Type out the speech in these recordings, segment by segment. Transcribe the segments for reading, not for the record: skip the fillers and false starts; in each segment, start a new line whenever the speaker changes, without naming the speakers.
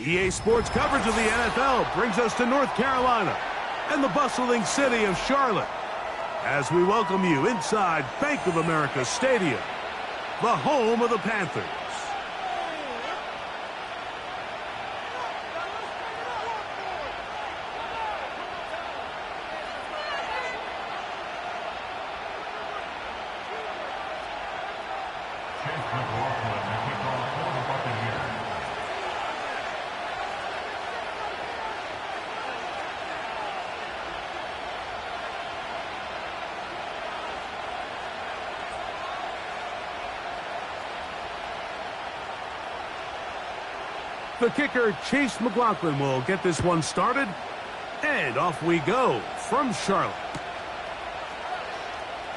EA Sports coverage of the NFL brings us to North Carolina and the bustling city of Charlotte as we welcome you inside Bank of America Stadium, the home of the Panthers. The kicker, Chase McLaughlin, will get this one started. And off we go from Charlotte.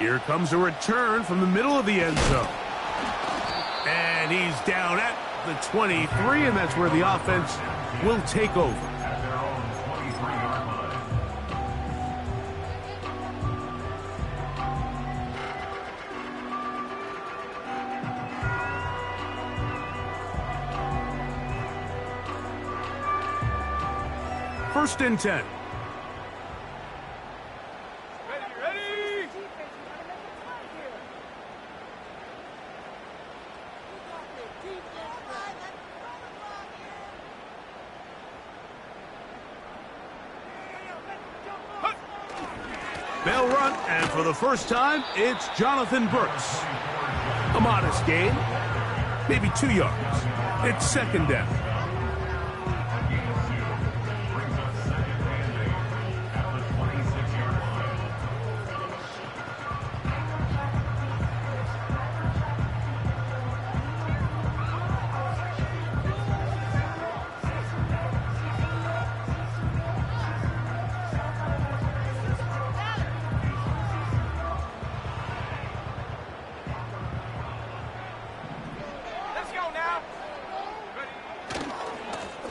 Here comes a return from the middle of the end zone. And he's down at the 23, and that's where the offense will take over. First and 10.
Ready.
They'll run, and for the first time, it's Jonathan Brooks. A modest gain, maybe 2 yards. It's second down.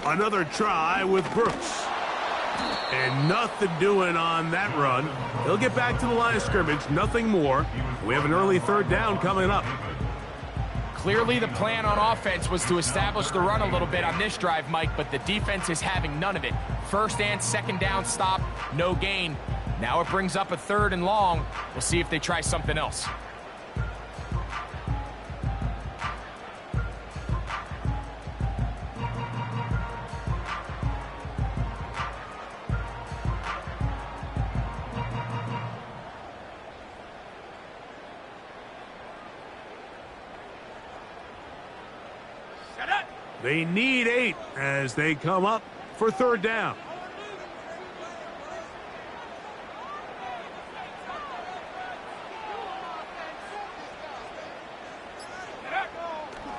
Another try with Brooks. And nothing doing on that run. He'll get back to the line of scrimmage, nothing more. We have an early third down coming up.
Clearly the plan on offense was to establish the run a little bit on this drive, Mike, but the defense is having none of it. First and second down stop, no gain. Now it brings up a third and long. We'll see if they try something else.
They need 8 as they come up for third down.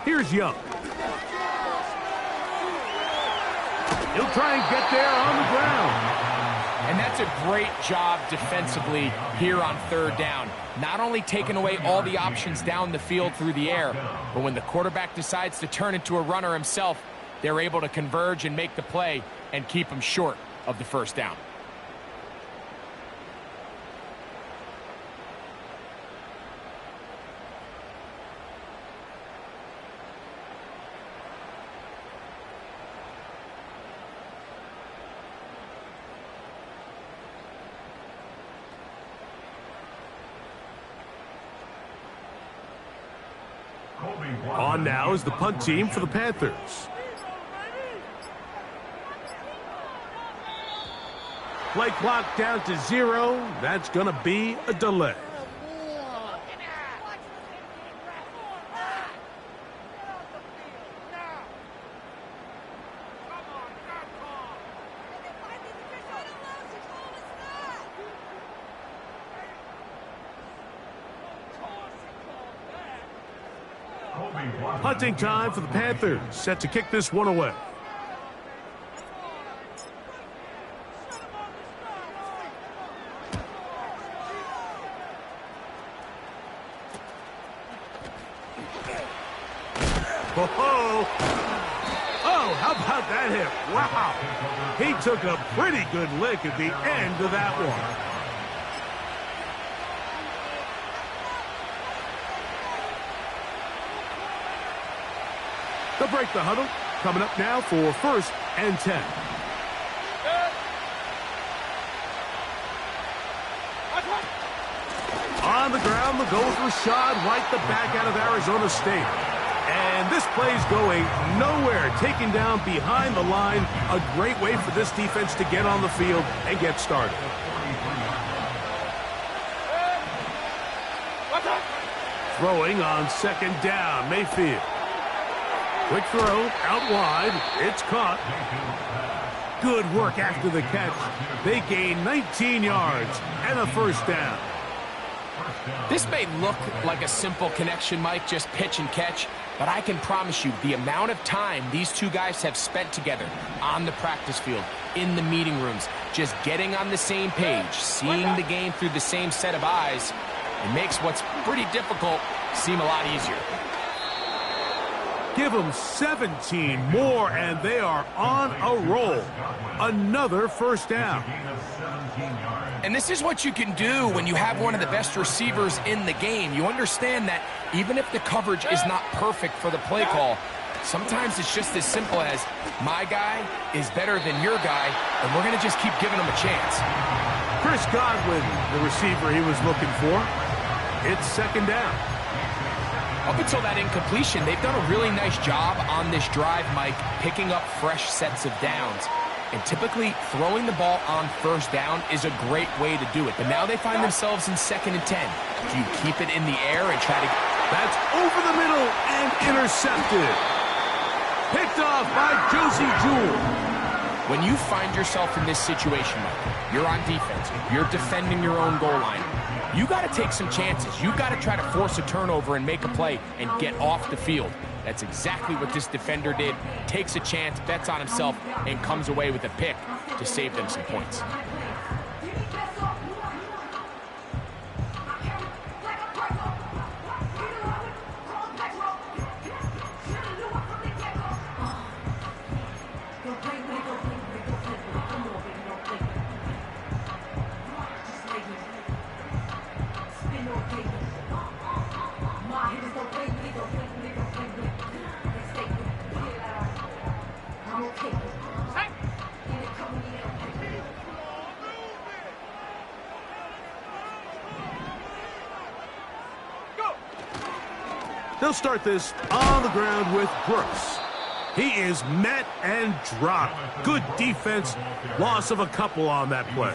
Here's Young. He'll try and get there on the ground.
And that's a great job defensively here on third down. Not only taking away all the options down the field through the air, but when the quarterback decides to turn into a runner himself, they're able to converge and make the play and keep him short of the first down.
On now is the punt team for the Panthers. Play clock down to 0. That's going to be a delay. Punting time for the Panthers, set to kick this one away. Oh, how about that hit? Wow. He took a pretty good lick at the end of that one. They'll break the huddle, coming up now for 1st and 10. On the ground, the goal with Rashad White, the back out of Arizona State. And this play's going nowhere, taken down behind the line. A great way for this defense to get on the field and get started. Throwing on 2nd down, Mayfield. Quick throw, out wide, it's caught. Good work after the catch. They gain 19 yards and a 1st down.
This may look like a simple connection, Mike, just pitch and catch, but I can promise you the amount of time these two guys have spent together on the practice field, in the meeting rooms, just getting on the same page, seeing the game through the same set of eyes, it makes what's pretty difficult seem a lot easier.
Give them 17 more, and they are on a roll. Another 1st down.
And this is what you can do when you have one of the best receivers in the game. You understand that even if the coverage is not perfect for the play call, sometimes it's just as simple as my guy is better than your guy, and we're going to just keep giving him a chance.
Chris Godwin, the receiver he was looking for. It's 2nd down.
Up until that incompletion, they've done a really nice job on this drive, Mike, picking up fresh sets of downs. And typically, throwing the ball on 1st down is a great way to do it. But now they find themselves in 2nd and 10. Do you keep it in the air and try to...
That's over the middle and intercepted. Picked off by Josie Jewell.
When you find yourself in this situation, Mike, you're on defense, you're defending your own goal line, you got to take some chances. You got to try to force a turnover and make a play and get off the field. That's exactly what this defender did. Takes a chance, bets on himself, and comes away with a pick to save them some points.
They'll start this on the ground with Brooks. He is met and dropped. Good defense. Loss of a couple on that play.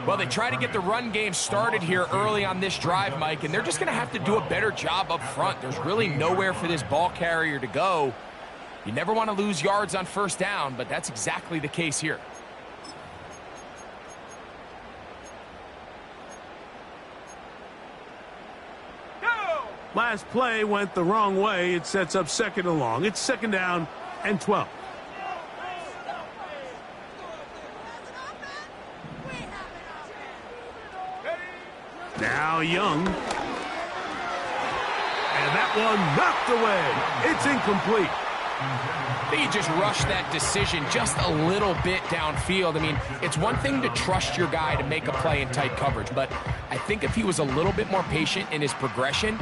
Well, they try to get the run game started here early on this drive, Mike, and they're just going to have to do a better job up front. There's really nowhere for this ball carrier to go. You never want to lose yards on 1st down, but that's exactly the case here.
Last play went the wrong way. It sets up 2nd and long. It's 2nd down and 12. Now Young. And that one knocked away. It's incomplete.
I think he just rushed that decision just a little bit downfield. I mean, it's one thing to trust your guy to make a play in tight coverage, but I think if he was a little bit more patient in his progression,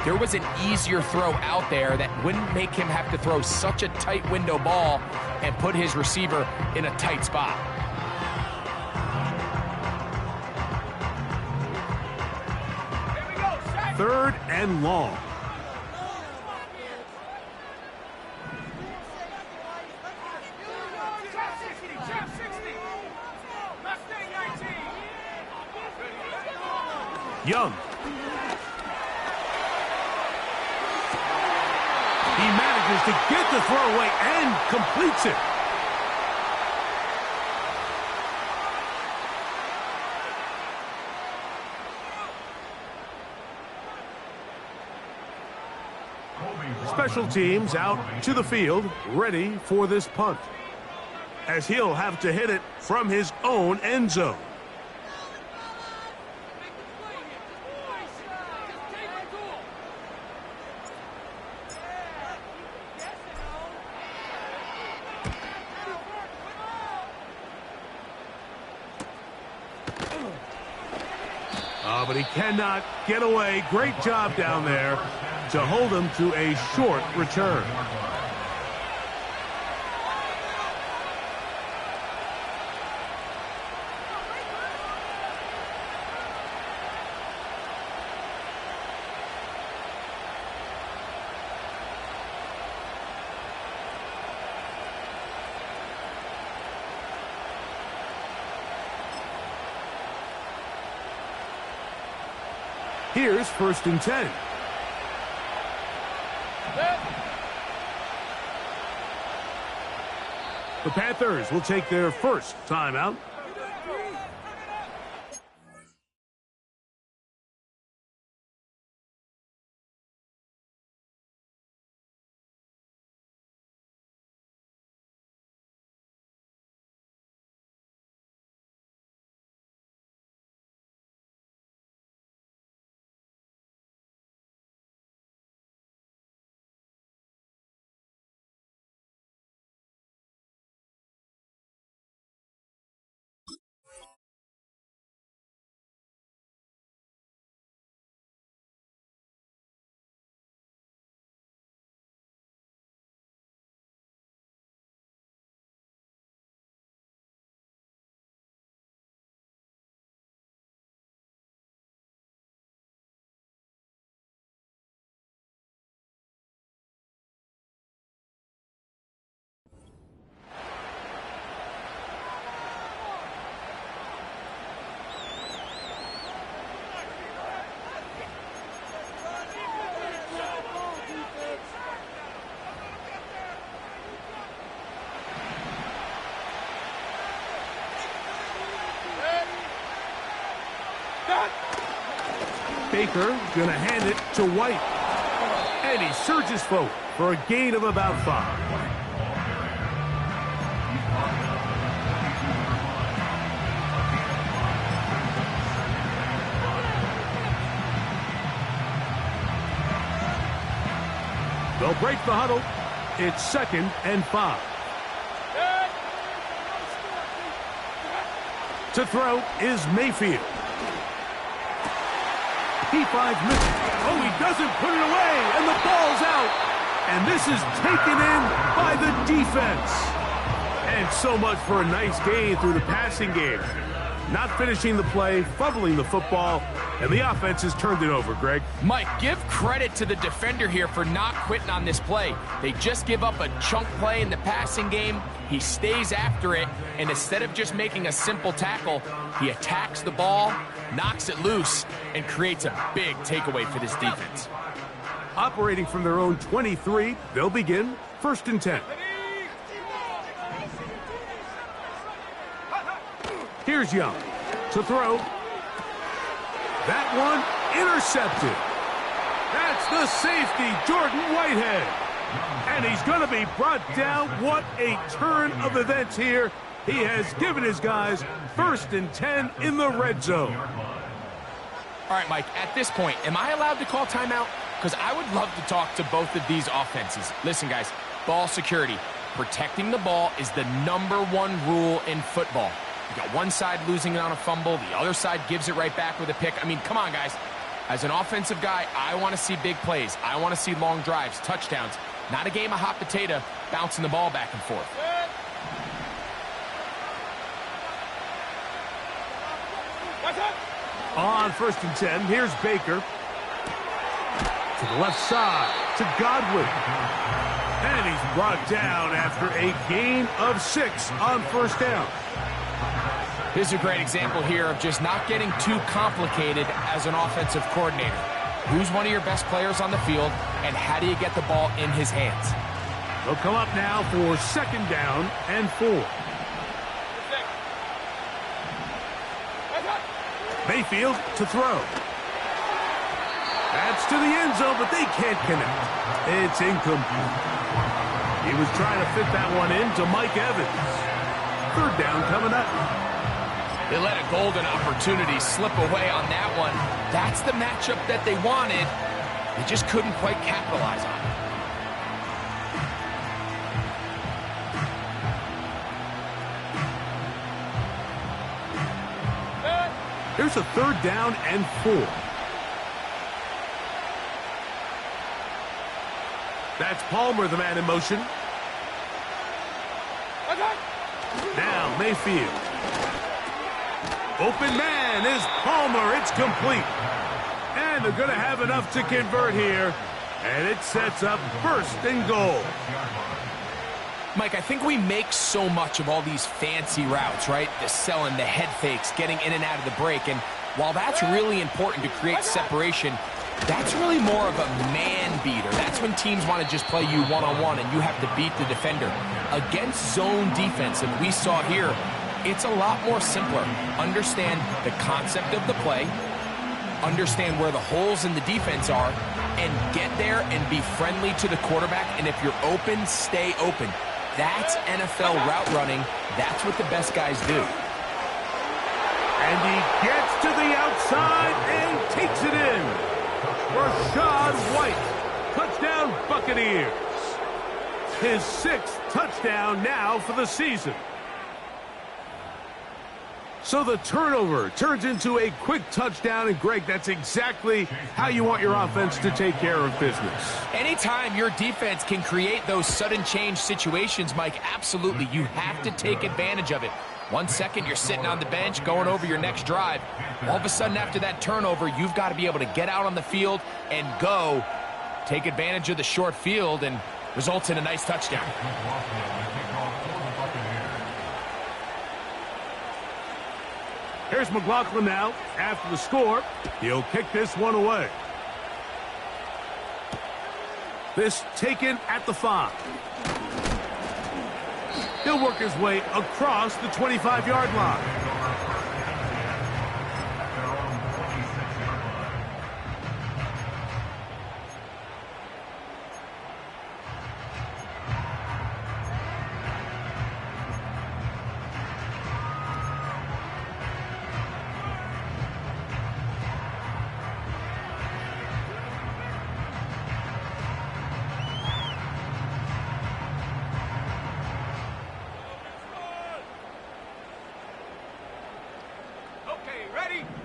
there was an easier throw out there that wouldn't make him have to throw such a tight window ball and put his receiver in a tight spot.
Third and long. Young. He manages to get the throw away and completes it. Special teams out to the field, ready for this punt, as he'll have to hit it from his own end zone. But he cannot get away. Great job down there to hold him to a short return. Here's 1st and 10. The Panthers will take their first timeout. Baker going to hand it to White. And he surges forward for a gain of about 5. They'll break the huddle. It's 2nd and 5. To throw is Mayfield. He finds Mitchell. Oh, he doesn't put it away, and the ball's out. And this is taken in by the defense. And so much for a nice gain through the passing game. Not finishing the play, fumbling the football, and the offense has turned it over, Greg.
Mike, give credit to the defender here for not quitting on this play. They just give up a chunk play in the passing game. He stays after it, and instead of just making a simple tackle, he attacks the ball, knocks it loose, and creates a big takeaway for this defense.
Operating from their own 23, they'll begin 1st and 10. Here's Young to throw. That one intercepted. That's the safety, Jordan Whitehead. And he's going to be brought down. What a turn of events here. He has given his guys 1st and 10 in the red zone.
All right, Mike, at this point, am I allowed to call timeout? Because I would love to talk to both of these offenses. Listen, guys, ball security. Protecting the ball is the #1 rule in football. You got one side losing it on a fumble, the other side gives it right back with a pick. I mean, come on, guys. As an offensive guy, I want to see big plays. I want to see long drives, touchdowns, not a game of hot potato bouncing the ball back and forth.
On 1st and 10, here's Baker. To the left side, to Godwin. And he's brought down after a gain of 6 on 1st down.
Here's a great example here of just not getting too complicated as an offensive coordinator. Who's one of your best players on the field, and how do you get the ball in his hands?
They'll come up now for 2nd down and 4. Mayfield to throw. That's to the end zone, but they can't connect. It's incomplete. He was trying to fit that one in to Mike Evans. 3rd down coming up.
They let a golden opportunity slip away on that one. That's the matchup that they wanted. They just couldn't quite capitalize on it.
Here's a 3rd down and 4. That's Palmer, the man in motion. Now Mayfield. Open man is Palmer. It's complete. And they're going to have enough to convert here. And it sets up 1st and goal.
Mike, I think we make so much of all these fancy routes, right? The selling, the head fakes, getting in and out of the break. And While that's really important to create separation, that's really more of a man beater. That's when teams want to just play you one-on-one and you have to beat the defender. Against zone defense that we saw here, it's a lot more simpler. Understand the concept of the play, understand where the holes in the defense are, and get there and be friendly to the quarterback. And if you're open, stay open. That's NFL route running. That's what the best guys do.
And he gets to the outside and takes it in. Rashad White, touchdown Buccaneers. His 6th touchdown now for the season. So the turnover turns into a quick touchdown, and Greg, that's exactly how you want your offense to take care of business.
Anytime your defense can create those sudden change situations, Mike, absolutely, you have to take advantage of it. 1 second, you're sitting on the bench, going over your next drive. All of a sudden, after that turnover, you've got to be able to get out on the field and go. Take advantage of the short field, and results in a nice touchdown.
Here's McLaughlin now. After the score, he'll kick this one away. This taken at the 5. He'll work his way across the 25-yard line.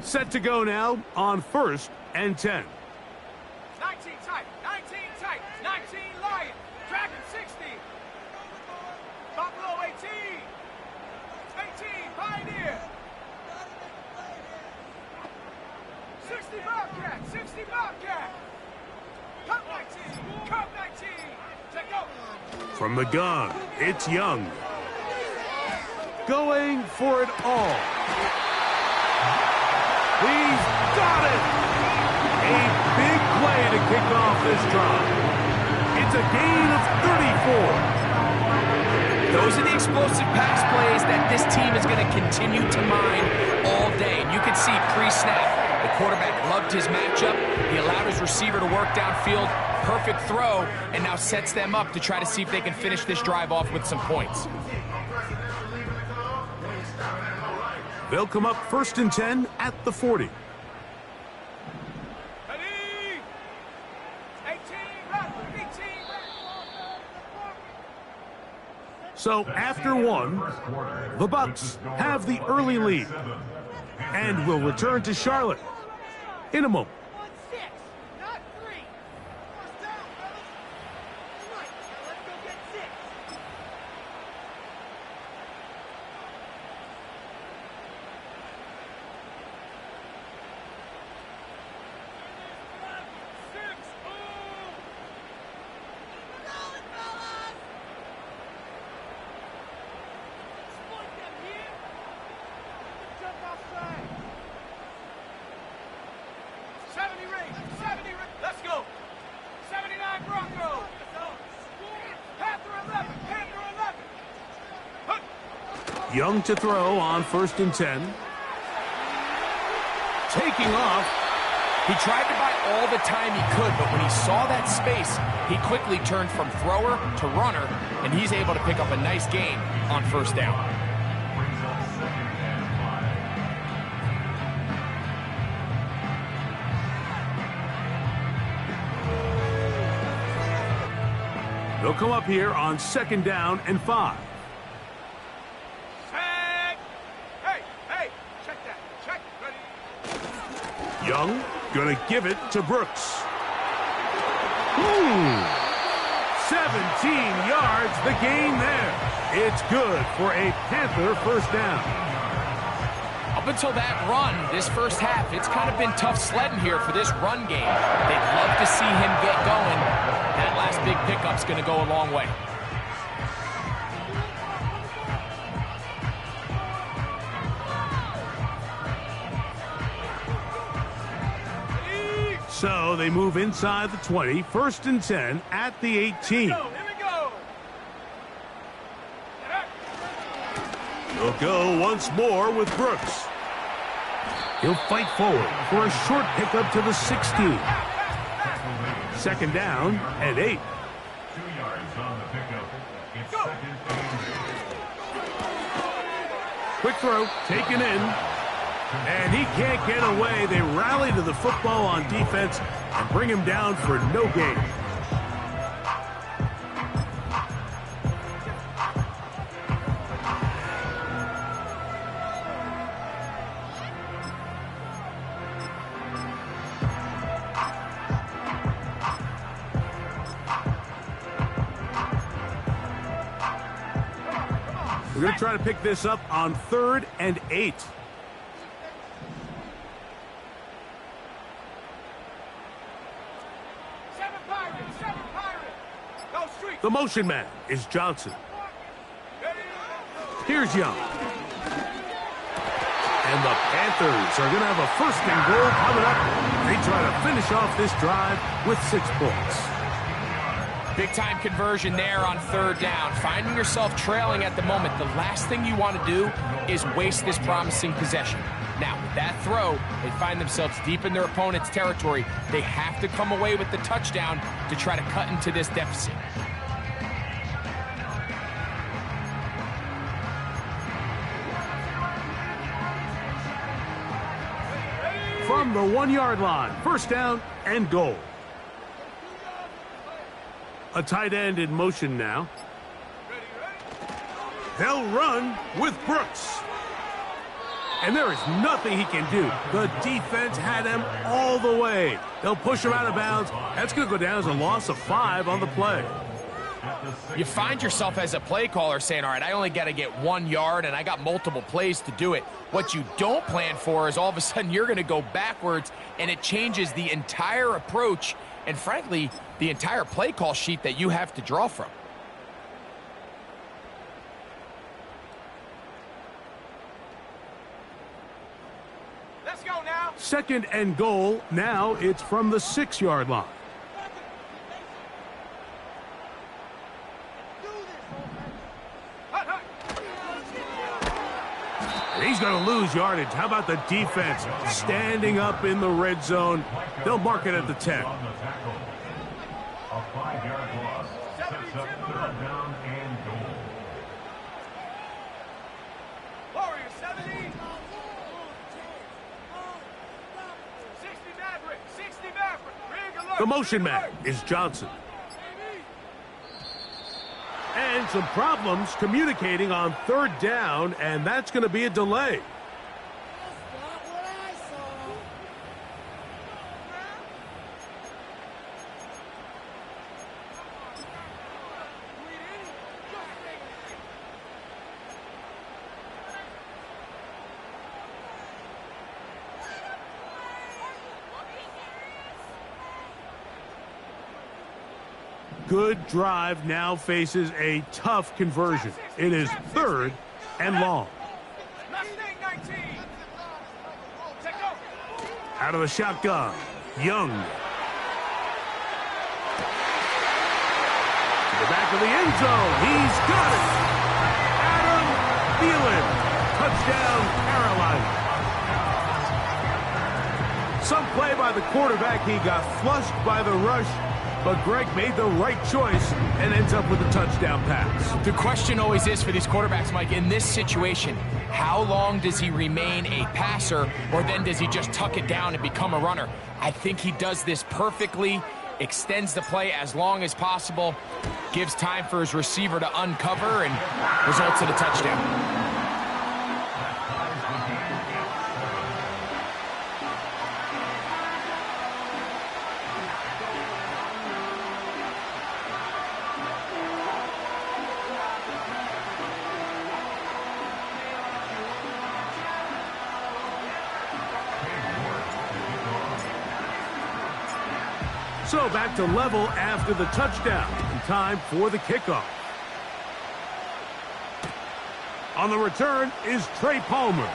Set to go now on 1st and 10.
19 tight, 19 tight, 19 Lion, Dragon 60. Buffalo 18. 18 Pioneer. 60 Bobcat, 60 Bobcat. Cup 19, Cup 19. Take over.
From the gun, it's Young. Going for it all. He's got it! A big play to kick off this drive. It's a gain of 34.
Those are the explosive pass plays that this team is going to continue to mine all day. And you can see pre-snap, the quarterback loved his matchup. He allowed his receiver to work downfield. Perfect throw, and now sets them up to try to see if they can finish this drive off with some points.
They'll come up 1st and 10 at the 40. So after 1, the Bucs have the early lead and will return to Charlotte in a moment. Young to throw on 1st and 10. Taking off.
He tried to buy all the time he could, but when he saw that space, he quickly turned from thrower to runner, and he's able to pick up a nice gain on 1st down.
They'll come up here on 2nd down and 5. Young gonna give it to Brooks. 17 yards, the gain there. It's good for a Panther 1st down.
Up until that run, this first half, it's kind of been tough sledding here for this run game. They'd love to see him get going. That last big pickup's going to go a long way.
So they move inside the 20, 1st and 10 at the 18.
Here we go.
He'll go once more with Brooks. He'll fight forward for a short pickup to the 16. 2nd down and 8.
2 yards on the pickup. It's
Go.
2nd and 10.
Quick throw, taken in. And he can't get away. They rally to the football on defense and bring him down for no gain. We're going to try to pick this up on 3rd and 8. The motion man is Johnson. Here's Young. And the Panthers are going to have a 1st and goal coming up. They try to finish off this drive with 6 points.
Big-time conversion there on 3rd down. Finding yourself trailing at the moment, the last thing you want to do is waste this promising possession. Now, with that throw, they find themselves deep in their opponent's territory. They have to come away with the touchdown to try to cut into this deficit.
From the 1-yard line, 1st down and goal. A tight end in motion now. They'll run with Brooks. And there is nothing he can do. The defense had him all the way. They'll push him out of bounds. That's going to go down as a loss of 5 on the play.
You find yourself as a play caller saying, all right, I only got to get 1 yard and I got multiple plays to do it. What you don't plan for is all of a sudden you're going to go backwards and it changes the entire approach and, frankly, the entire play call sheet that you have to draw from.
Let's go now.
2nd and goal. Now it's from the 6-yard line. And he's going to lose yardage. How about the defense standing up in the red zone? They'll mark it at the 10.
On the tackle. A 5-yard loss. Sets up 3rd down and goal.
Warriors 70. 60 Maverick. 60 Maverick. Big alert.
The motion man is Johnson. And some problems communicating on 3rd down, and that's going to be a delay. Good drive now faces a tough conversion. It is 3rd and long.
Mustang 19. Check go.
Out of the shotgun, Young. To the back of the end zone. He's got it. Adam Thielen. Touchdown, Carolina. Some play by the quarterback. He got flushed by the rush. But Greg made the right choice and ends up with a touchdown pass.
The question always is for these quarterbacks, Mike, in this situation, how long does he remain a passer, or then does he just tuck it down and become a runner? I think he does this perfectly, extends the play as long as possible, gives time for his receiver to uncover, and results in a touchdown.
So back to level after the touchdown. And time for the kickoff. On the return is Trey Palmer.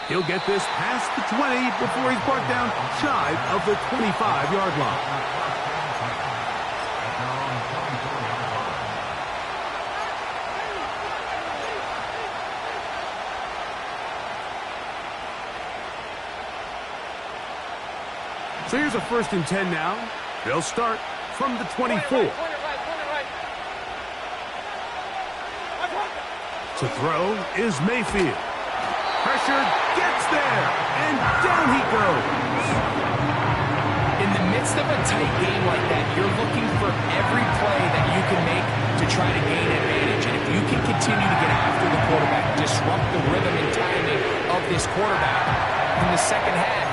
He'll get this past the 20 before he's brought down shy of the 25-yard line. So here's a 1st and 10 now. They'll start from the 24. To throw is Mayfield. Pressure gets there, and down he goes.
In the midst of a tight game like that, you're looking for every play that you can make to try to gain advantage. And if you can continue to get after the quarterback, disrupt the rhythm and timing of this quarterback in the second half,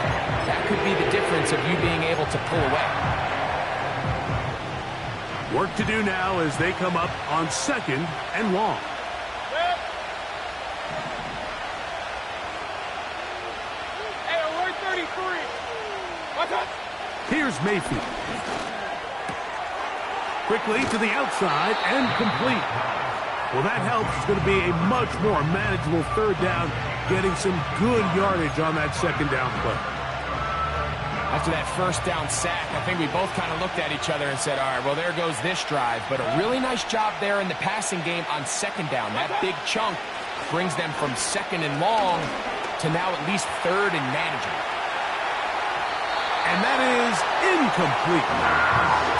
that could be the difference of you being able to pull away.
Work to do now as they come up on 2nd and long.
Hey, alert 33.
Here's Mayfield. Quickly to the outside and complete. Well, that helps. It's going to be a much more manageable 3rd down, getting some good yardage on that 2nd down play.
After that 1st down sack, I think we both kind of looked at each other and said, all right, well, there goes this drive. But a really nice job there in the passing game on 2nd down. That big chunk brings them from 2nd and long to now at least 3rd and manageable.
And that is incomplete.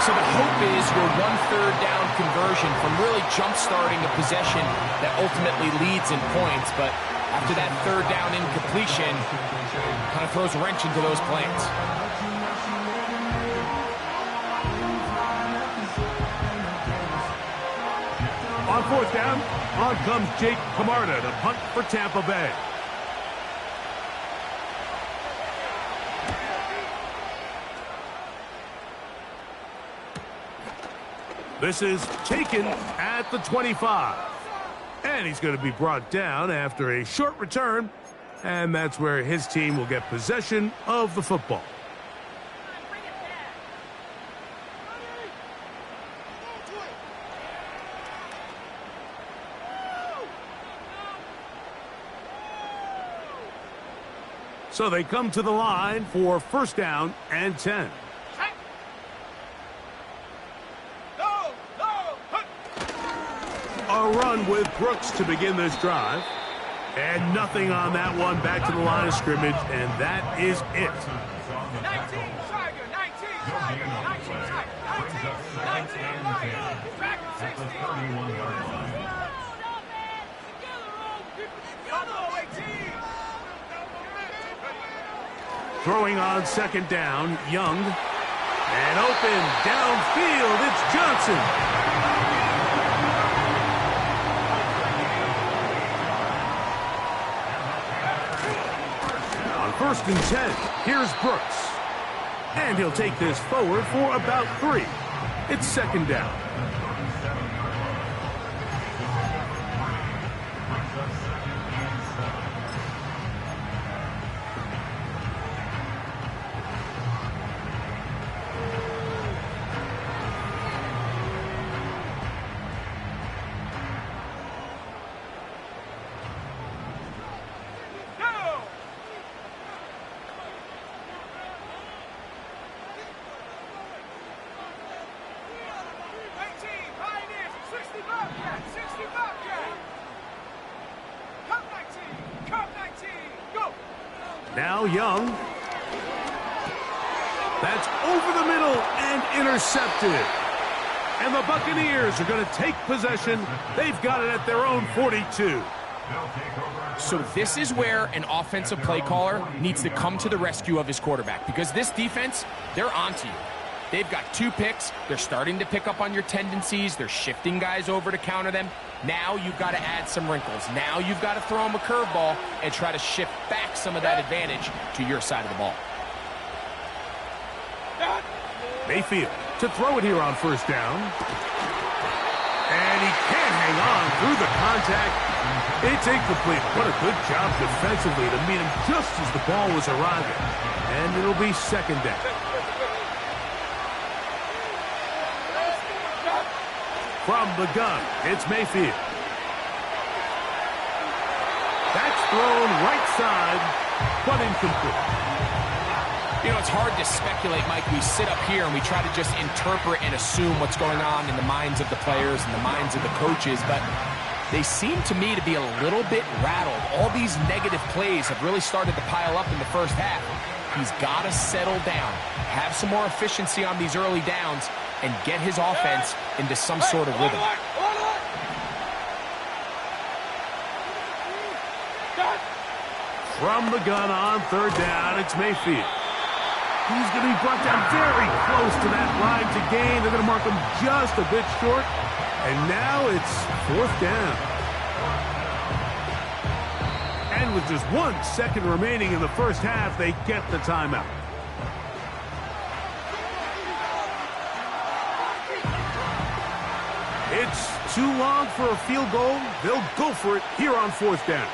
So the hope is your 1/3 down conversion from really jump-starting a possession that ultimately leads in points. But after that 3rd down incompletion, kind of throws a wrench into those plans.
On 4th down, on comes Jake Camarda to punt for Tampa Bay. This is taken at the 25. And he's going to be brought down after a short return. And that's where his team will get possession of the football. So they come to the line for 1st down and 10. A run with Brooks to begin this drive. And nothing on that one. Back to the line of scrimmage, and that is it.
19 Tiger, 19 Tiger, 19 Tiger, 19 Lion, back to 60.
31-yard line.
Throwing on 2nd down, Young. And open downfield, it's Johnson. On 1st and 10, here's Brooks. And he'll take this forward for about 3. It's 2nd down. Now Young. That's over the middle and intercepted. And the Buccaneers are going to take possession. They've got it at their own 42.
So this is where an offensive play caller needs to come to the rescue of his quarterback, because this defense, they're onto you. They've got 2 picks. They're starting to pick up on your tendencies. They're shifting guys over to counter them. Now you've got to add some wrinkles. Now you've got to throw them a curveball and try to shift back some of that advantage to your side of the ball.
Mayfield to throw it here on 1st down. And he can't hang on through the contact. It's incomplete. What a good job defensively to meet him just as the ball was arriving. And it'll be 2nd down. From the gun, it's Mayfield. That's thrown right side, but incomplete.
You know, it's hard to speculate, Mike. We sit up here and we try to just interpret and assume what's going on in the minds of the players and the minds of the coaches, but they seem to me to be a little bit rattled. All these negative plays have really started to pile up in the first half. He's got to settle down, have some more efficiency on these early downs, and get his offense into some sort of rhythm.
From the gun on third down, it's Mayfield. He's going to be brought down very close to that line to gain. They're going to mark him just a bit short. And now it's fourth down. And with just 1 second remaining in the first half, they get the timeout. It's too long for a field goal. They'll go for it here on fourth down.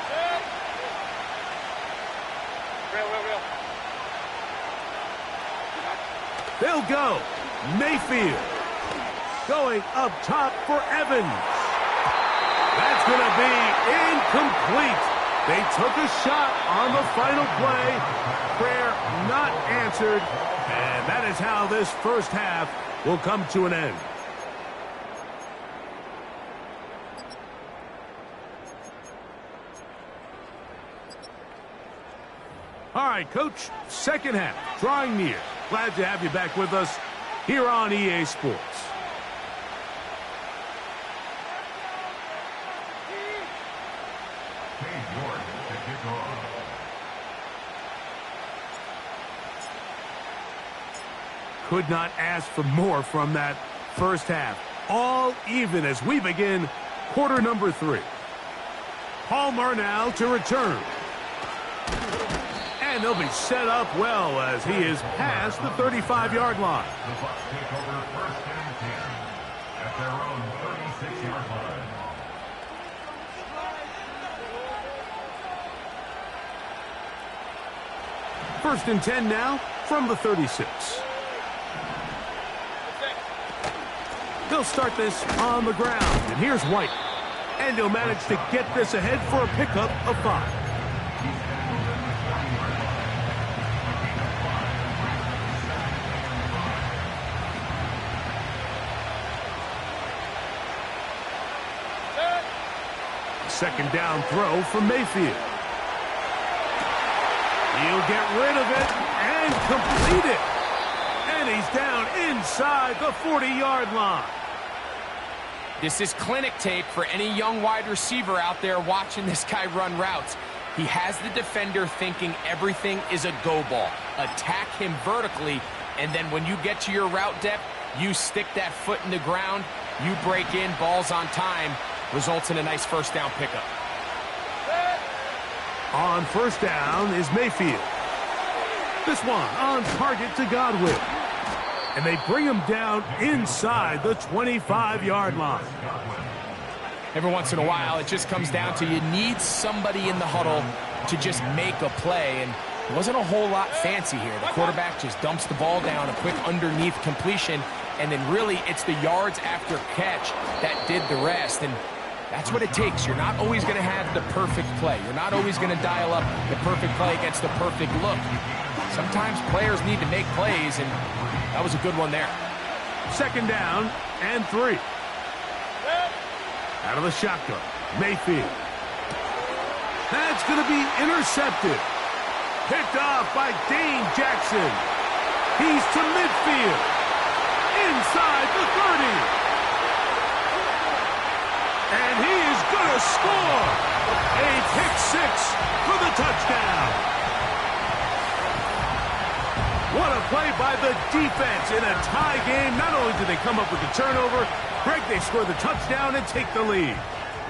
They'll go. Mayfield going up top for Evans. That's going to be incomplete. They took a shot on the final play. Prayer not answered. And that is how this first half will come to an end. All right, Coach, second half, drawing near. Glad to have you back with us here on EA Sports. Could not ask for more from that first half. All even as we begin quarter number 3. Palmer now to return. And they'll be set up well as he is past the 35-yard line.
The Bucs take over first and 10 at their own 36-yard line.
First and 10 now from the 36. They'll start this on the ground, and here's White. And he'll manage to get this ahead for a pickup of 5. Second down throw from Mayfield. He'll get rid of it and complete it. And he's down inside the 40-yard line.
This is clinic tape for any young wide receiver out there watching this guy run routes. He has the defender thinking everything is a go ball. Attack him vertically, and then when you get to your route depth, you stick that foot in the ground, you break in, balls on time, results in a nice first down pickup.
On first down is Mayfield. This one on target to Godwin. And they bring him down inside the 25-yard line.
Every once in a while, it just comes down to you need somebody in the huddle to just make a play. And it wasn't a whole lot fancy here. The quarterback just dumps the ball down, a quick underneath completion, and then really it's the yards after catch that did the rest. And that's what it takes. You're not always going to have the perfect play. You're not always going to dial up the perfect play against the perfect look. Sometimes players need to make plays, and that was a good one there.
Second down and 3. Out of the shotgun, Mayfield. That's going to be intercepted. Picked off by Dane Jackson. He's to midfield. Inside the 30. And he is going to score. A pick-6 for the touchdown. What a play by the defense in a tie game. Not only did they come up with the turnover, Greg, they score the touchdown and take the lead.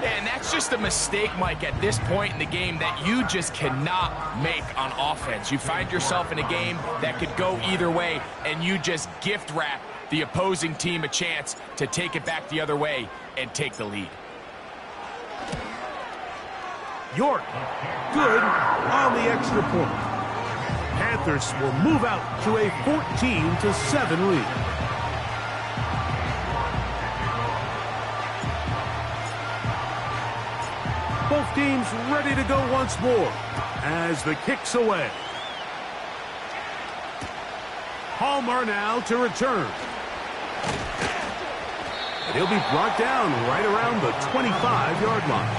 And that's just a mistake, Mike, at this point in the game that you just cannot make on offense. You find yourself in a game that could go either way, and you just gift wrap the opposing team a chance to take it back the other way and take the lead.
York, good on the extra point. Panthers will move out to a 14-7 lead. Both teams ready to go once more. as the kick's away. Palmer now to return. And he'll be brought down right around the 25-yard line.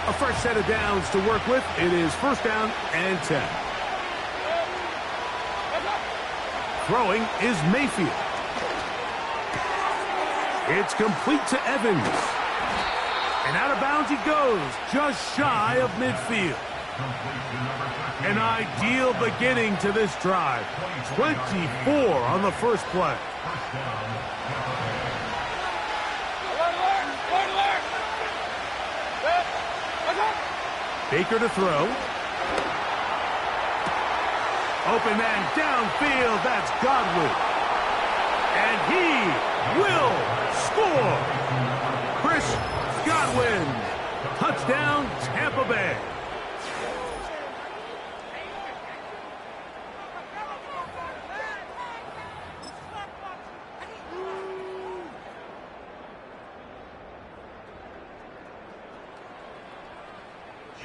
A fresh set of downs to work with. It is first down and 10. Throwing is Mayfield. It's complete to Evans. And out of bounds he goes, just shy of midfield. An ideal beginning to this drive. 24 on the first play. Baker to throw. Open man downfield. That's Godwin. And he will score. Chris Godwin. Touchdown, Tampa Bay.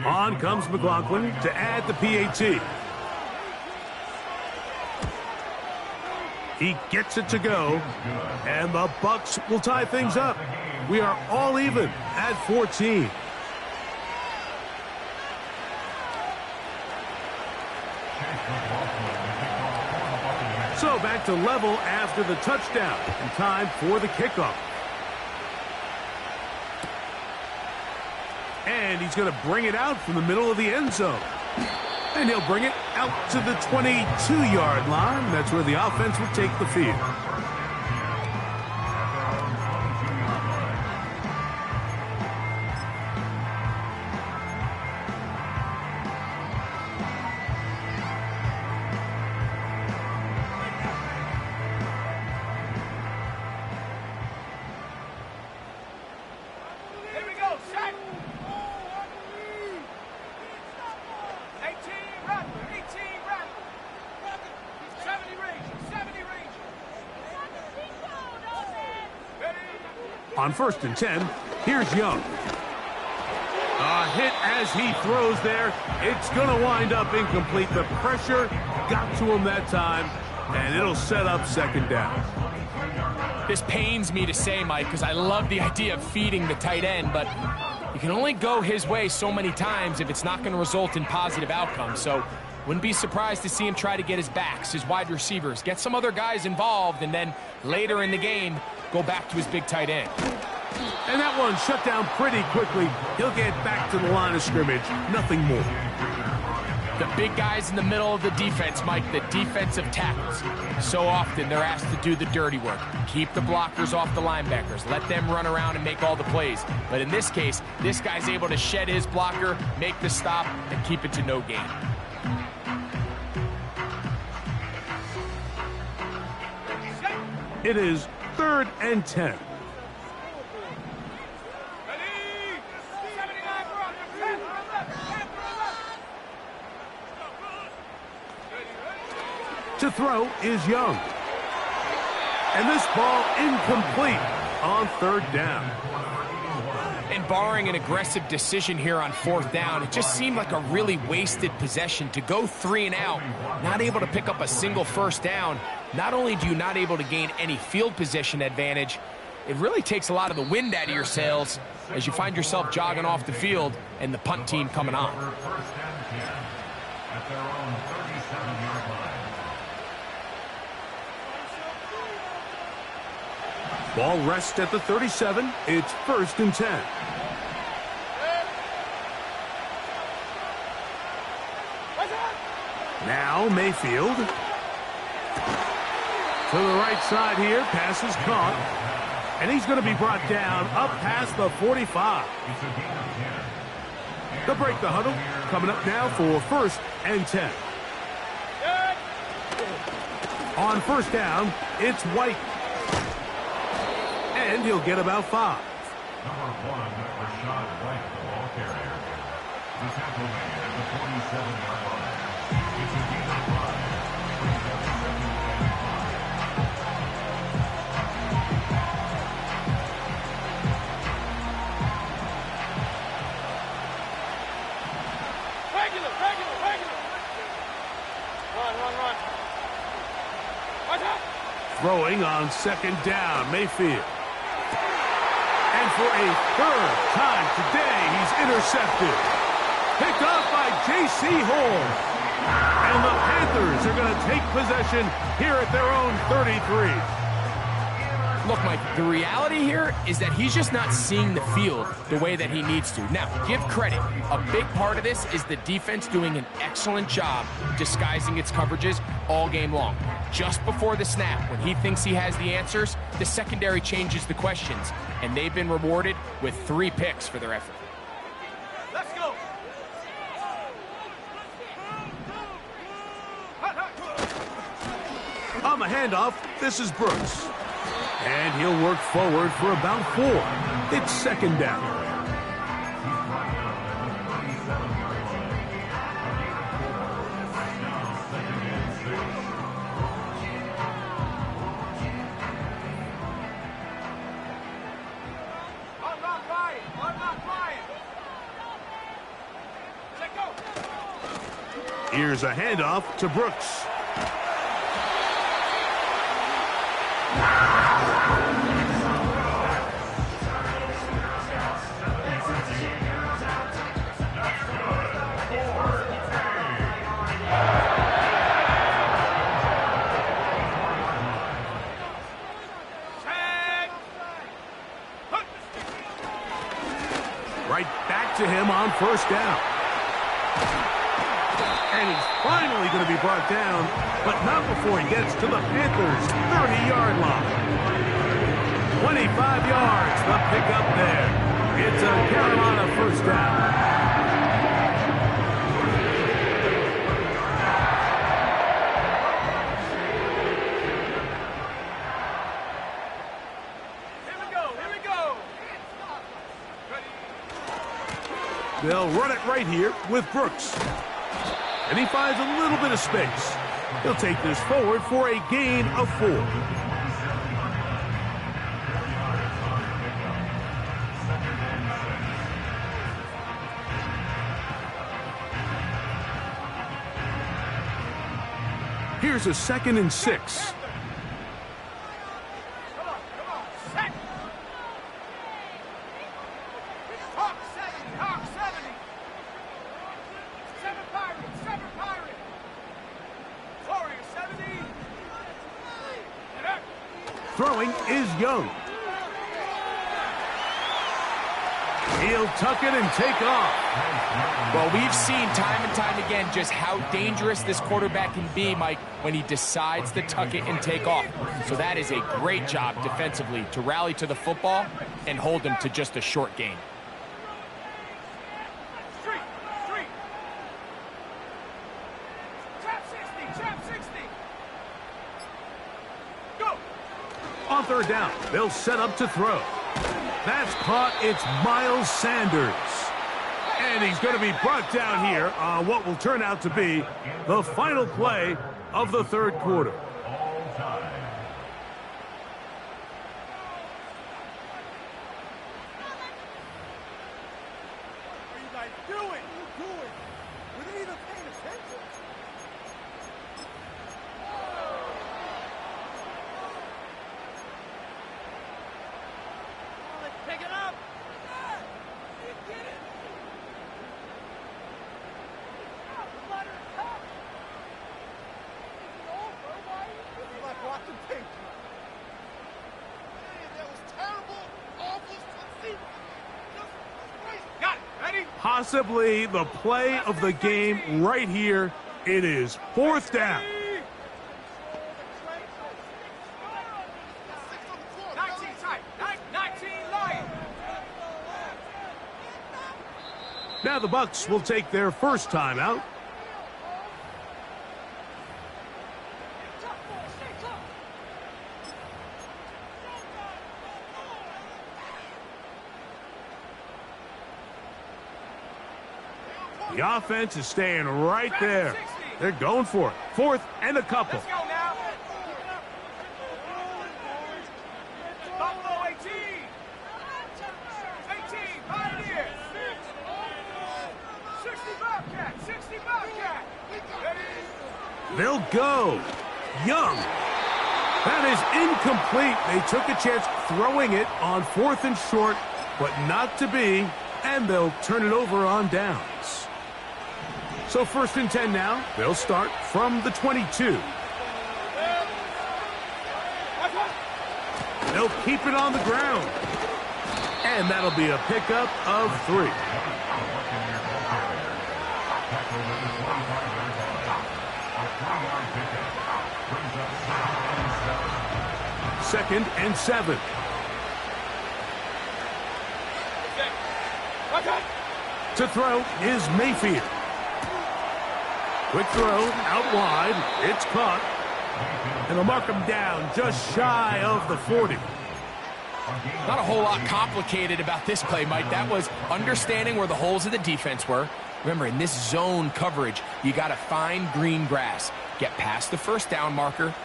On comes McLaughlin to add the PAT. He gets it to go, and the Bucs will tie things up. We are all even at 14. So back to level after the touchdown, and time for the kickoff. And he's going to bring it out from the middle of the end zone. And he'll bring it out to the 22-yard line. That's where the offense will take the field. On first and 10, here's Young. A hit as he throws there. It's going to wind up incomplete. The pressure got to him that time, and it'll set up second down.
This pains me to say, Mike, because I love the idea of feeding the tight end, but you can only go his way so many times if it's not going to result in positive outcomes. So wouldn't be surprised to see him try to get his backs, his wide receivers, get some other guys involved, and then later in the game, go back to his big tight end.
And that one shut down pretty quickly. He'll get back to the line of scrimmage. Nothing more.
The big guys in the middle of the defense, Mike, the defensive tackles. So often they're asked to do the dirty work. Keep the blockers off the linebackers. Let them run around and make all the plays. But in this case, this guy's able to shed his blocker, make the stop, and keep it to no gain.
It is third and 10. To throw is Young. And this ball incomplete on third down.
And barring an aggressive decision here on fourth down, it just seemed like a really wasted possession to go 3 and out, not able to pick up a single first down. Not only do you not able to gain any field position advantage, it really takes a lot of the wind out of your sails as you find yourself jogging off the field and the punt team coming on.
At their own 37-yard line.
Ball rests at the 37. It's first and 10. Now Mayfield. To the right side here. Pass is caught. And he's going to be brought down up past the 45. They'll break the huddle. Coming up now for first and 10. On first down, it's White. And he'll get about 5.
Number 1, Rashad White, the ball carrier. The tackle made at the 47-yard line. It's a gain of 5. Brings up 2nd and 5.
Regular. Run. Watch out.
Throwing on 2nd down, Mayfield. And for a 3rd time today, he's intercepted. Picked off by J.C. Hall. And the Panthers are going to take possession here at their own 33.
Look, Mike, the reality here is that he's just not seeing the field the way that he needs to. Now, give credit. A big part of this is the defense doing an excellent job disguising its coverages all game long. Just before the snap, when he thinks he has the answers, the secondary changes the questions, and they've been rewarded with 3 picks for their effort.
Let's go.
On the handoff, this is Brooks. And he'll work forward for about 4. It's 2nd down.
Unlock Ryan. Let go.
Here's a handoff to Brooks. Right back to him on 1st down. And he's finally going to be brought down, but not before he gets to the Panthers' 30-yard line. 25 yards, the pickup there. It's a Carolina 1st down.
Here we go.
They'll run it right here with Brooks. And he finds a little bit of space. He'll take this forward for a gain of 4. Here's a 2nd and 6.
Come on. Set. Hawk 70. 7 Pirate. Warrior 70. And up.
Throwing is Young. He'll tuck it and take off.
Well, we've seen time and time again just how dangerous this quarterback can be, Mike, when he decides to tuck it and take off. So that is a great job defensively to rally to the football and hold him to just a short gain.
Street. Trap 60. Go.
On 3rd down, they'll set up to throw. That's caught. It's Miles Sanders. And he's going to be brought down here on what will turn out to be the final play of the 3rd quarter.
All time.
What are you guys doing? Were they even paying attention? Let's pick it up. You get it. Like watching tape. That was terrible, awful, got it. Ready?
Possibly the play of the game right here. It is 4th down.
19 tight. 19 Lions.
Now the Bucs will take their first timeout. The offense is staying right there. They're going for it. 4th and a couple.
Let's go now. Buffalo 18. 18, Pioneers. 60 Bobcat, 60 Bobcat. Ready?
They'll go. Young. That is incomplete. They took a chance throwing it on 4th and short, but not to be, and they'll turn it over on downs. So 1st and 10 now. They'll start from the 22. They'll keep it on the ground. And that'll be a pickup of 3. Second and 7. To throw is Mayfield. Quick throw out wide. It's caught. And they'll mark him down just shy of the 40.
Not a whole lot complicated about this play, Mike. That was understanding where the holes of the defense were. Remember, in this zone coverage, you got to find green grass. Get past the first down marker,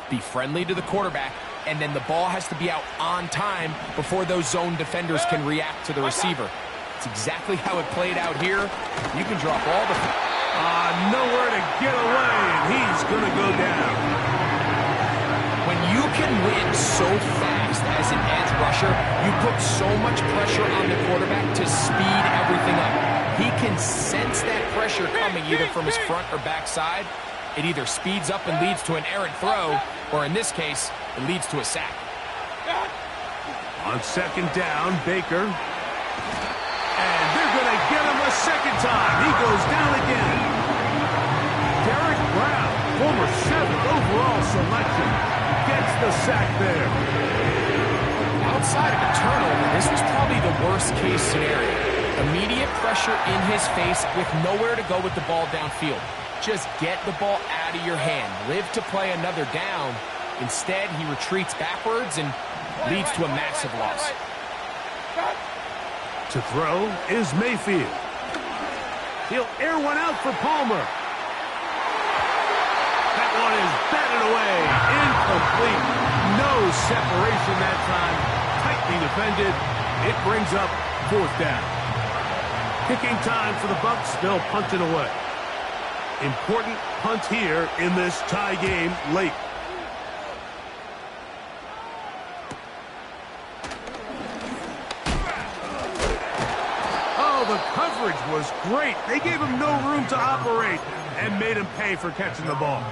be friendly to the quarterback, and then the ball has to be out on time before those zone defenders can react to the receiver. It's exactly how it played out here. You can drop all the...
Nowhere to get away, and he's going to go down.
When you can win so fast as an edge rusher, you put so much pressure on the quarterback to speed everything up. He can sense that pressure coming either from his front or back side. It either speeds up and leads to an errant throw, or in this case, it leads to a sack.
On 2nd down, Baker. And they're going to get him a 2nd time. He goes down again. Derek Brown, former 7th overall selection, gets the sack there.
Outside of a turnover, this was probably the worst-case scenario. Immediate pressure in his face with nowhere to go with the ball downfield. Just get the ball out of your hand. Live to play another down. Instead, he retreats backwards and leads to a massive loss.
To throw is Mayfield. He'll air one out for Palmer. That one is batted away. Incomplete. No separation that time. Tightly defended. It brings up 4th down. Kicking time for the Bucs. They'll punt it away. Important punt here in this tie game late. Oh, the coverage was great. They gave him no room to operate and made him pay for catching the ball.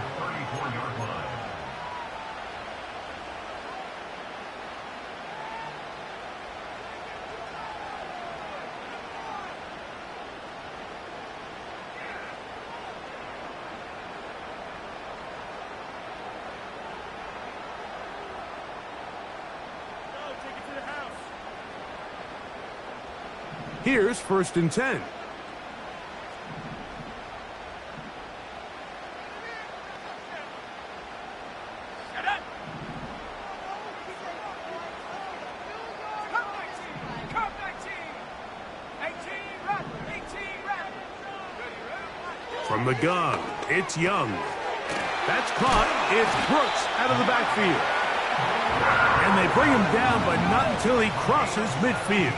Here's 1st and 10. From the gun, it's Young. That's caught. It's Brooks out of the backfield. And they bring him down, but not until he crosses midfield.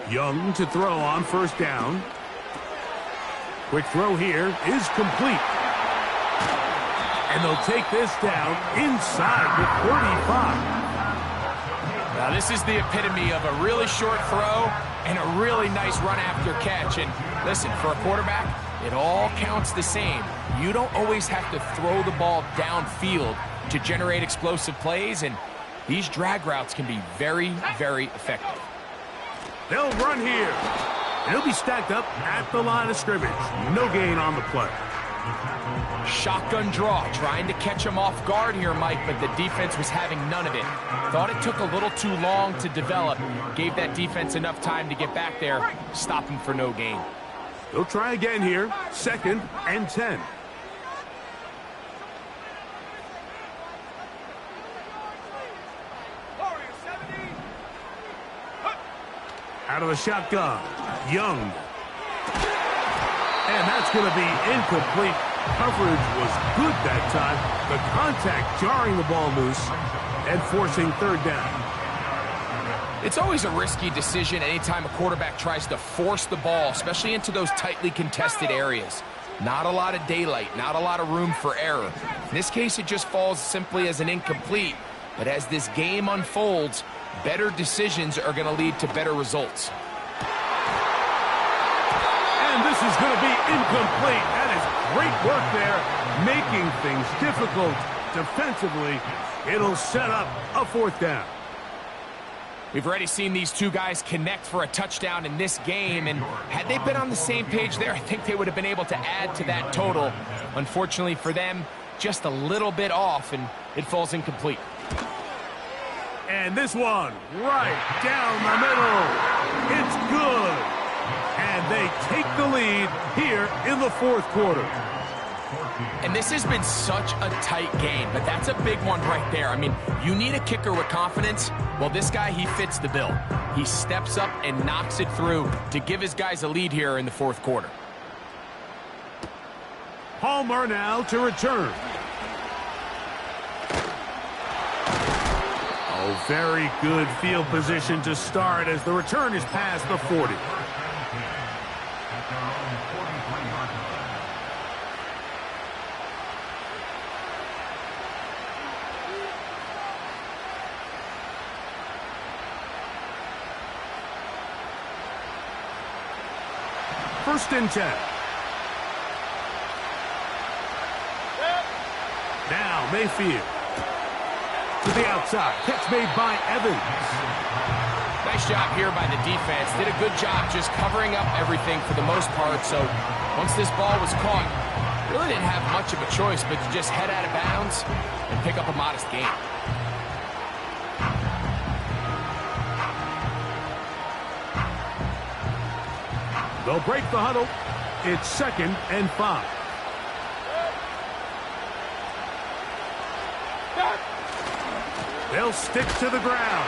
Young to throw on 1st down. Quick throw here is complete. And they'll take this down inside the 35.
Now this is the epitome of a really short throw and a really nice run after catch. And listen, for a quarterback, it all counts the same. You don't always have to throw the ball downfield to generate explosive plays, and these drag routes can be very, very effective.
They'll run here. And he'll be stacked up at the line of scrimmage. No gain on the play.
Shotgun draw, trying to catch him off guard here, Mike, but the defense was having none of it. Thought it took a little too long to develop. Gave that defense enough time to get back there. Stop him for no gain.
They'll try again here. 2nd and 10. Out of the shotgun, Young. And that's going to be incomplete. Coverage was good that time. The contact jarring the ball loose and forcing 3rd down.
It's always a risky decision anytime a quarterback tries to force the ball, especially into those tightly contested areas. Not a lot of daylight, not a lot of room for error. In this case, it just falls simply as an incomplete. But as this game unfolds, better decisions are going to lead to better results.
And this is going to be incomplete. That is great work there, making things difficult defensively. It'll set up a 4th down.
We've already seen these two guys connect for a touchdown in this game, and had they been on the same page there, I think they would have been able to add to that total. Unfortunately for them, just a little bit off, and it falls incomplete.
And this one, right down the middle. It's good. And they take the lead here in the 4th quarter.
And this has been such a tight game, but that's a big one right there. I mean, you need a kicker with confidence. Well, this guy, he fits the bill. He steps up and knocks it through to give his guys a lead here in the 4th quarter.
Palmer now to return. Oh, very good field position to start as the return is past the 40. First and 10. Now Mayfield to the outside. Catch made by Evans.
Nice job here by the defense. Did a good job just covering up everything for the most part. So once this ball was caught, really didn't have much of a choice but to just head out of bounds and pick up a modest gain.
They'll break the huddle. It's 2nd and 5. They'll stick to the ground.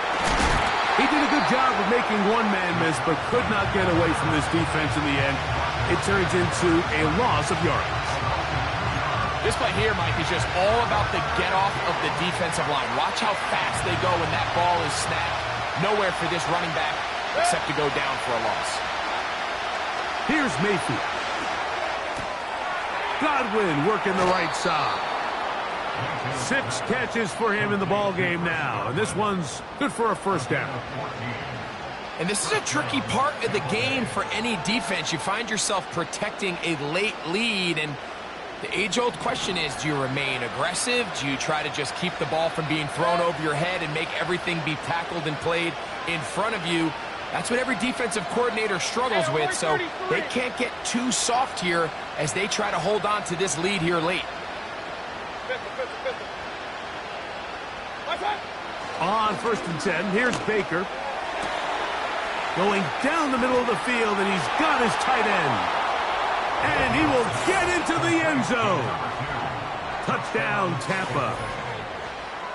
He did a good job of making one man miss, but could not get away from this defense in the end. It turns into a loss of yards.
This play here, Mike, is just all about the get-off of the defensive line. Watch how fast they go when that ball is snapped. Nowhere for this running back except to go down for a loss.
Here's Mayfield. Godwin working the right side. 6 catches for him in the ball game now, and this one's good for a 1st down.
And this is a tricky part of the game for any defense. You find yourself protecting a late lead, and the age-old question is, do you remain aggressive? Do you try to just keep the ball from being thrown over your head and make everything be tackled and played in front of you? That's what every defensive coordinator struggles with, so they can't get too soft here as they try to hold on to this lead here late.
On 1st and 10, here's Baker. Going down the middle of the field, and he's got his tight end. And he will get into the end zone. Touchdown, Tampa.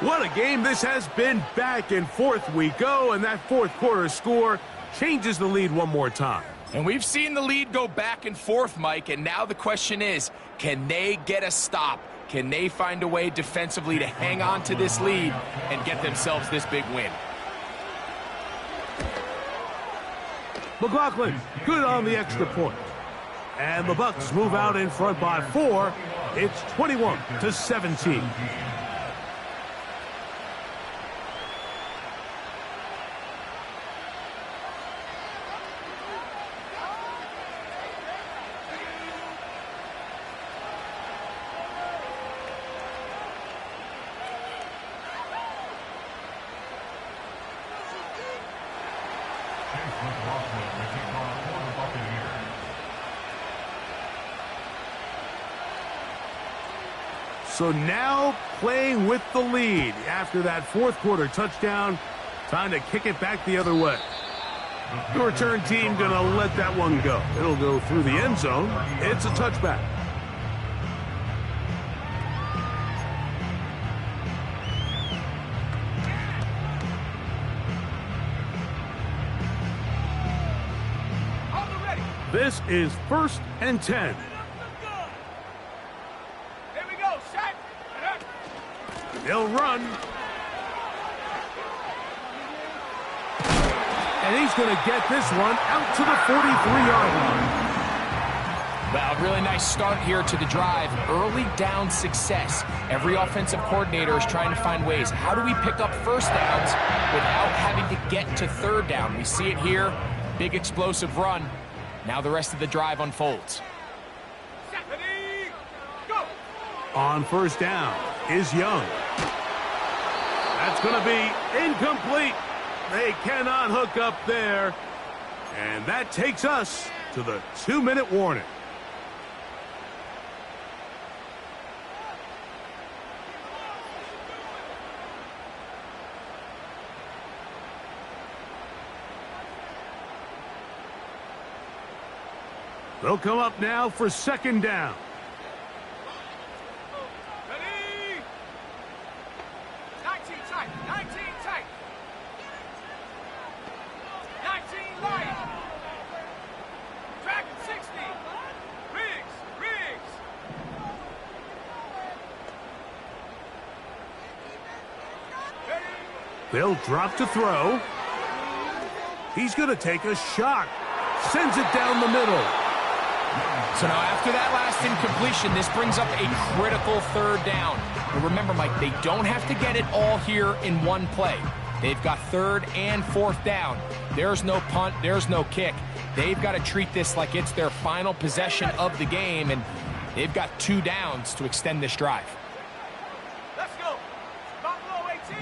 What a game this has been. Back and forth we go, and that 4th quarter score changes the lead one more time.
And we've seen the lead go back and forth, Mike, and now the question is, can they get a stop? Can they find a way defensively to hang on to this lead and get themselves this big win?
McLaughlin, good on the extra point. And the Bucs move out in front by 4. It's 21-17. So now playing with the lead after that 4th quarter touchdown. Time to kick it back the other way. The return team going to let that one go. It'll go through the end zone. It's a touchback. This is 1st and 10.
Here we go, set.
They'll run. And he's going to get this one out to the 43-yard line.
Well, really nice start here to the drive. Early down success. Every offensive coordinator is trying to find ways. How do we pick up first downs without having to get to third down? We see it here. Big explosive run. Now the rest of the drive unfolds.
Ready, go.
On 1st down is Young. That's going to be incomplete. They cannot hook up there. And that takes us to the 2-minute warning. They'll come up now for 2nd down.
Ready. 19 tight, 19 tight. 19 light. Dragon 60. Riggs. Ready.
They'll drop to throw. He's going to take a shot. Sends it down the middle.
So now after that last incompletion, this brings up a critical 3rd down. But remember, Mike, they don't have to get it all here in one play. They've got 3rd and 4th down. There's no punt, there's no kick. They've got to treat this like it's their final possession of the game, and they've got 2 downs to extend this drive.
Let's go. Buffalo 18.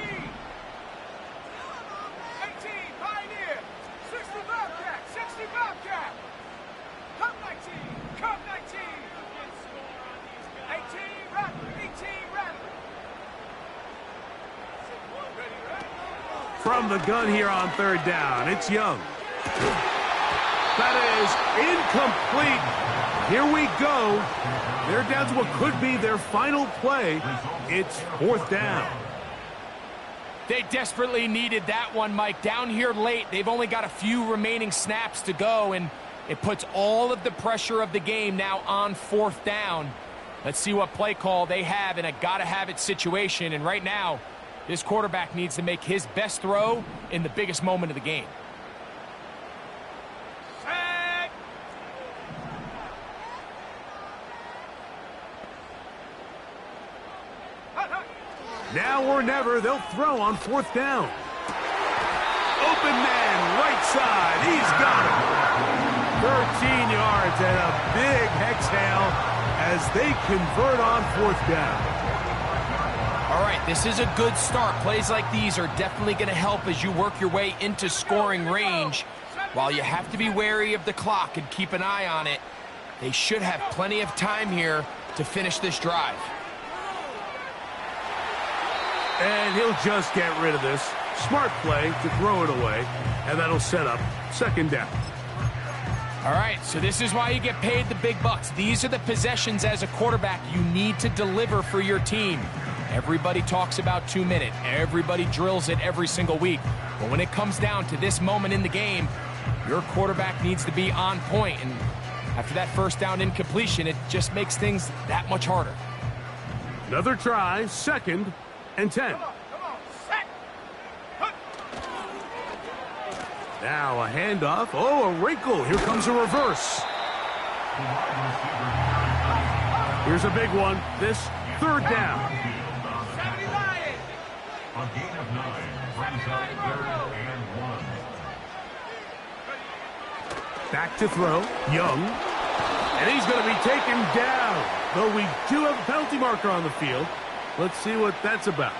18 Pioneer. 60 Bobcat. 60 Bobcat. Cup 19. Cup 19. 18 Rattler. 18 Rattler.
From the gun here on 3rd down, it's Young. That is incomplete. Here we go. They're down to what could be their final play. It's 4th down.
They desperately needed that one, Mike. Down here late, they've only got a few remaining snaps to go, and it puts all of the pressure of the game now on 4th down. Let's see what play call they have in a gotta-have-it situation, and right now, this quarterback needs to make his best throw in the biggest moment of the game.
Set.
Now or never, they'll throw on 4th down. Open man, right side. He's got it. 13 yards and a big exhale as they convert on 4th down.
All right, this is a good start. Plays like these are definitely going to help as you work your way into scoring range. While you have to be wary of the clock and keep an eye on it, they should have plenty of time here to finish this drive.
And he'll just get rid of this. Smart play to throw it away, and that'll set up 2nd down.
All right, so this is why you get paid the big bucks. These are the possessions as a quarterback you need to deliver for your team. Everybody talks about 2-minute. Everybody drills it every single week. But when it comes down to this moment in the game, your quarterback needs to be on point. And after that 1st down incompletion, it just makes things that much harder.
Another try, 2nd and 10.
Come on. Set. Put.
Now a handoff. Oh, a wrinkle. Here comes a reverse. Here's a big one. This 3rd down.
70 Lions.
A gain of 9 brings up 3rd and 1.
Back to throw. Young. And he's going to be taken down. Though we do have a penalty marker on the field. Let's see what that's about.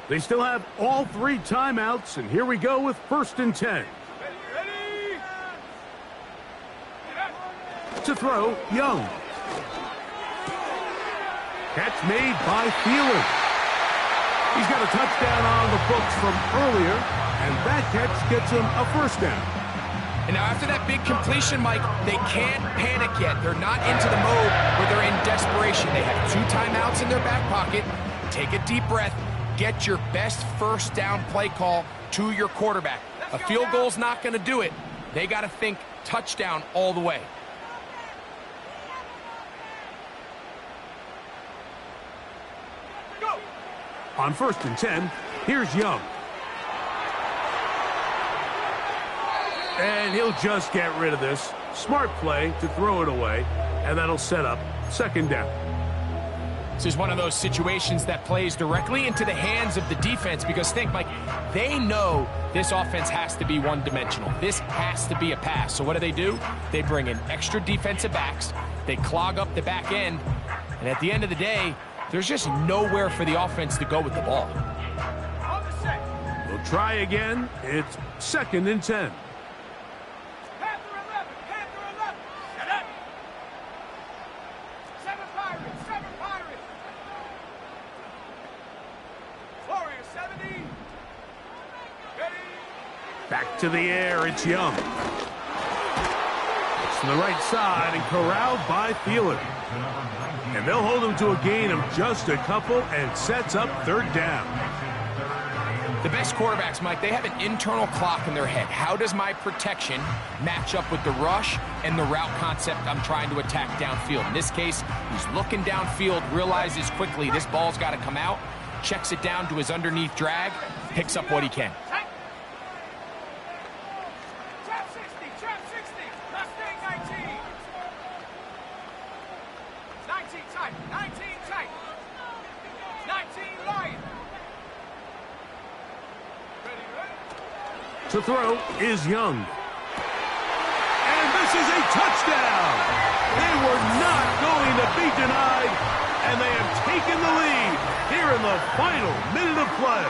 They still have all 3 timeouts, and here we go with 1st and 10.
Ready?
To throw, Young. Catch made by Thielen. He's got a touchdown on the books from earlier, and that catch gets him a 1st down.
And now after that big completion, Mike, they can't panic yet. They're not into the mode where they're in desperation. They have 2 timeouts in their back pocket. Take a deep breath. Get your best 1st down play call to your quarterback. A field goal's not going to do it. They got to think touchdown all the way.
Go!
On 1st and 10, here's Young. And he'll just get rid of this. Smart play to throw it away, and that'll set up 2nd down.
This is one of those situations that plays directly into the hands of the defense because think, Mike, they know this offense has to be one-dimensional. This has to be a pass. So what do? They bring in extra defensive backs. They clog up the back end. And at the end of the day, there's just nowhere for the offense to go with the ball.
On the set.
We'll try again. It's 2nd and 10.
Panther 11. Panther 11. Set up. 7 Pirates. 7 Pirates. Warrior 70. Ready?
Back to the air, it's Young. It's to the right side and corralled by Thielen. And they'll hold him to a gain of just a couple and sets up 3rd down.
The best quarterbacks, Mike, they have an internal clock in their head. How does my protection match up with the rush and the route concept I'm trying to attack downfield? In this case, he's looking downfield, realizes quickly this ball's got to come out, checks it down to his underneath drag, picks up what he can.
Trap 60. Trap 60. Mustang 19. 19 tight. 19 tight. 19 Lion. Ready, ready?
To throw is Young. And this is a touchdown! They were not going to be denied, and they have taken the lead here in the final minute of play.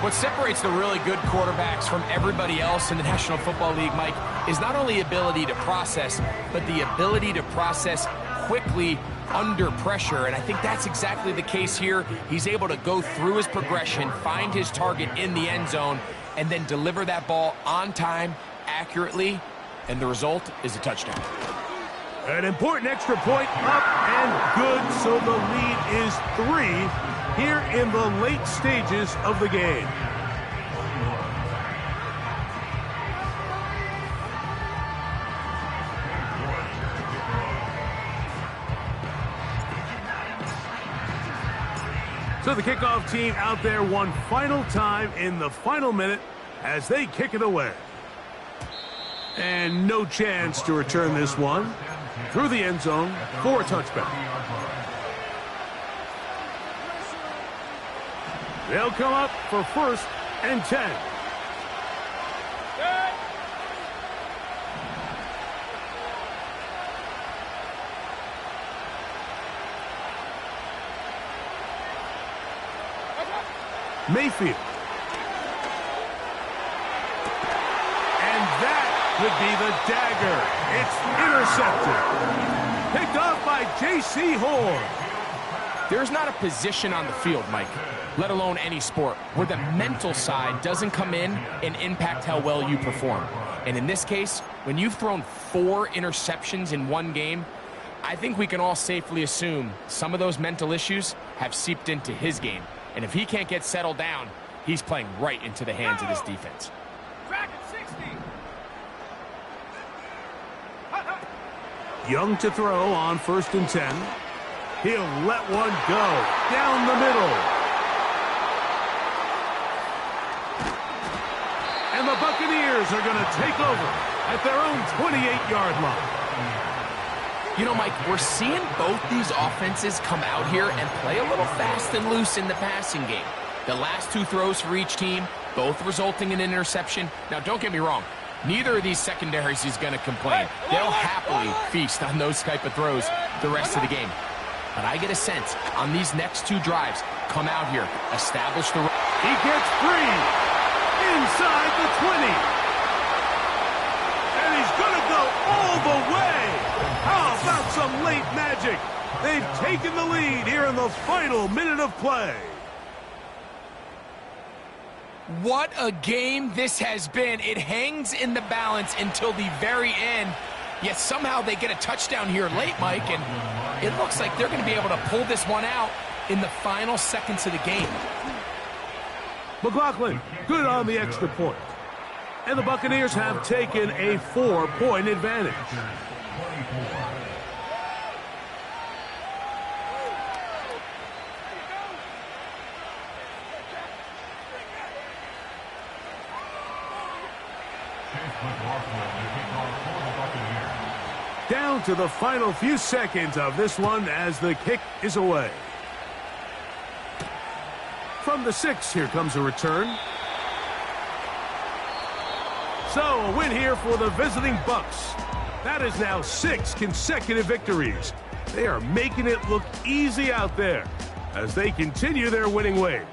What separates the really good quarterbacks from everybody else in the National Football League, Mike, is not only ability to process, but the ability to process quickly under pressure, and I think that's exactly the case here. He's able to go through his progression, find his target in the end zone, and then deliver that ball on time, accurately, and the result is a touchdown.
An important extra point up and good, so the lead is 3 here in the late stages of the game. So the kickoff team out there one final time in the final minute as they kick it away. And no chance to return this one through the end zone for a touchback. They'll come up for 1st and 10. Mayfield. And that could be the dagger. It's intercepted. Picked off by J.C. Horn.
There's not a position on the field, Mike, let alone any sport, where the mental side doesn't come in and impact how well you perform. And in this case, when you've thrown 4 interceptions in one game, I think we can all safely assume some of those mental issues have seeped into his game. And if he can't get settled down, he's playing right into the hands of this defense.
Dragon 60.
Young to throw on 1st and 10. He'll let one go down the middle. And the Buccaneers are going to take over at their own 28-yard line.
You know, Mike, we're seeing both these offenses come out here and play a little fast and loose in the passing game. The last 2 throws for each team, both resulting in an interception. Now, don't get me wrong. Neither of these secondaries is going to complain. They'll happily feast on those type of throws the rest of the game. But I get a sense on these next two drives, come out here, establish the...
He gets free inside the 20. And he's going to go all the way. How about some late magic? They've taken the lead here in the final minute of play.
What a game this has been. It hangs in the balance until the very end. Yet somehow they get a touchdown here late, Mike, and it looks like they're going to be able to pull this one out in the final seconds of the game.
McLaughlin, good on the extra point. And the Buccaneers have taken a 4-point advantage. Down to the final few seconds of this one as the kick is away. From the 6, here comes a return. So, a win here for the visiting Bucks. That is now 6 consecutive victories. They are making it look easy out there as they continue their winning ways.